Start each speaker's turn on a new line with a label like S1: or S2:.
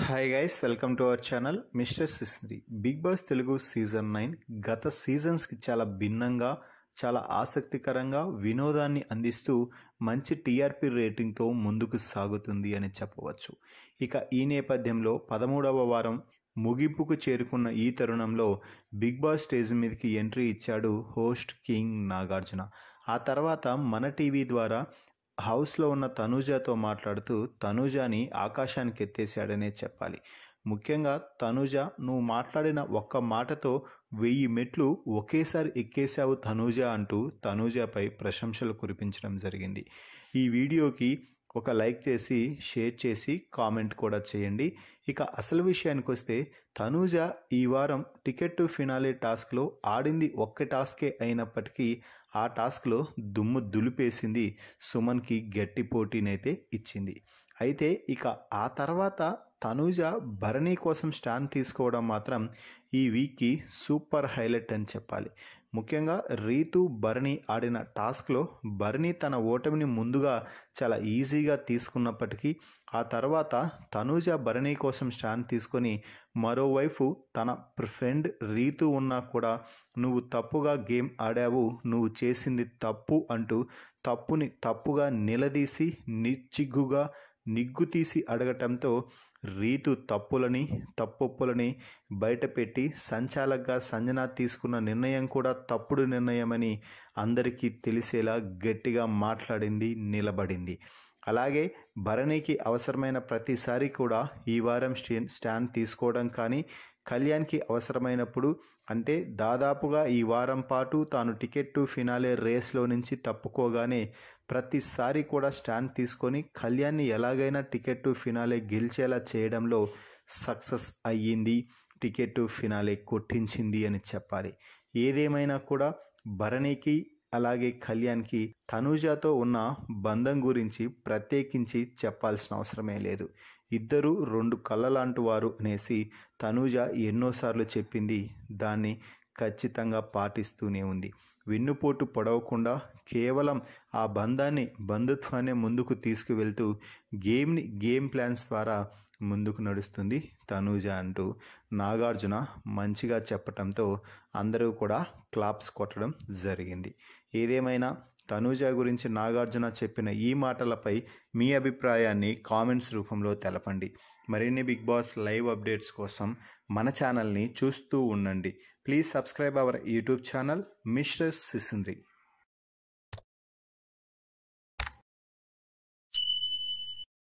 S1: Hi guys, welcome to our channel mister సిస్రీ. Big boss Telugu season 9 గత సీజన్స్కి చాలా భిన్నంగా, చాలా ఆసక్తికరంగా వినోదాన్ని అందిస్తూ మంచి టీఆర్పీ రేటింగ్తో ముందుకు సాగుతుంది అని చెప్పవచ్చు. ఇక ఈ నేపథ్యంలో 13వ వారం ముగింపుకు చేరుకున్న ఈ తరుణంలో బిగ్ బాస్ స్టేజ్ మీదకి ఎంట్రీ ఇచ్చాడు హోస్ట్ కింగ్ నాగార్జున. ఆ తర్వాత మన టీవీ ద్వారా హౌస్లో ఉన్న తనూజాతో మాట్లాడుతూ తనూజాని ఆకాశానికి ఎత్తేసాడనే చెప్పాలి. ముఖ్యంగా తనూజ, నువ్వు మాట్లాడిన ఒక్క మాటతో 1000 మెట్లు ఒకేసారి ఎక్కేశావు తనూజ అంటూ తనూజపై ప్రశంసలు కురిపించడం జరిగింది. ఈ వీడియోకి ఒక లైక్ చేసి, షేర్ చేసి, కామెంట్ కూడా చేయండి. ఇక అసలు విషయానికి వస్తే, తనూజ ఈ వారం టికెట్ టు ఫినాలే టాస్క్లో ఆడింది ఒక్క టాస్కే అయినప్పటికీ ఆ టాస్క్లో దుమ్ము దులిపేసింది. సుమన్కి గట్టి పోటీనైతే ఇచ్చింది. అయితే ఇక ఆ తర్వాత తనూజ భరణి కోసం స్టాండ్ తీసుకోవడం మాత్రం ఈ వీక్కి సూపర్ హైలైట్ అని చెప్పాలి. ముఖ్యంగా రీతు భరణి ఆడిన టాస్క్లో భరణి తన ఓటమిని ముందుగా చాలా ఈజీగా తీసుకున్నప్పటికీ ఆ తర్వాత తనూజ భరణి కోసం స్టాండ్ తీసుకొని మరోవైపు తన ఫ్రెండ్ రీతు ఉన్నా కూడా నువ్వు తప్పుగా గేమ్ ఆడావు, నువ్వు చేసింది తప్పు అంటూ తప్పుని తప్పుగా నిలదీసి నిచ్చిగ్గుగా నిగ్గు తీసి అడగటంతో రీతు తప్పొప్పులని బయటపెట్టి సంచాలకుగా సంజన తీసుకున్న నిర్ణయం కూడా తప్పుడు నిర్ణయమని అందరికీ తెలిసేలా గట్టిగా మాట్లాడింది, నిలబడింది. అలాగే భరణికి అవసరమైన ప్రతిసారి కూడా ఈ వారం స్టాండ్ తీసుకోవడం కానీ, కళ్యాణ్కి అవసరమైనప్పుడు అంటే దాదాపుగా ఈ వారం పాటు తాను టికెట్ టు ఫినాలే రేస్లో నుంచి తప్పుకోగానే ప్రతిసారి కూడా స్టాండ్ తీసుకొని కళ్యాణ్ని ఎలాగైనా టికెట్ టు ఫినాలే గెలిచేలా చేయడంలో సక్సెస్ అయ్యింది, టికెట్ టు ఫినాలే కొట్టించింది అని చెప్పాలి. ఏదేమైనా కూడా భరణికి అలాగే కళ్యాణ్కి తనూజతో ఉన్న బంధం గురించి ప్రత్యేకించి చెప్పాల్సిన అవసరమే లేదు. ఇద్దరు 2 కళ్ళలాంటి వారు అనేసి తనూజ ఎన్నోసార్లు చెప్పింది. దాన్ని ఖచ్చితంగా పాటిస్తూనే ఉంది. వెన్నుపోటు పొడవకుండా కేవలం ఆ బంధుత్వాన్ని ముందుకు తీసుకువెళ్తూ గేమ్ ప్లాన్స్ ద్వారా ముందుకు నడుస్తుంది తనూజ అంటూ నాగార్జున మంచిగా చెప్పటంతో అందరూ కూడా క్లాప్స్ కొట్టడం జరిగింది. ఏదేమైనా తనూజ గురించి నాగార్జున చెప్పిన ఈ మాటలపై మీ అభిప్రాయాన్ని కామెంట్స్ రూపంలో తెలపండి. మరిన్ని బిగ్ బాస్ లైవ్ అప్డేట్స్ కోసం మన ఛానల్ని చూస్తూ ఉండండి. Please subscribe our YouTube channel mister సిసింద్రి.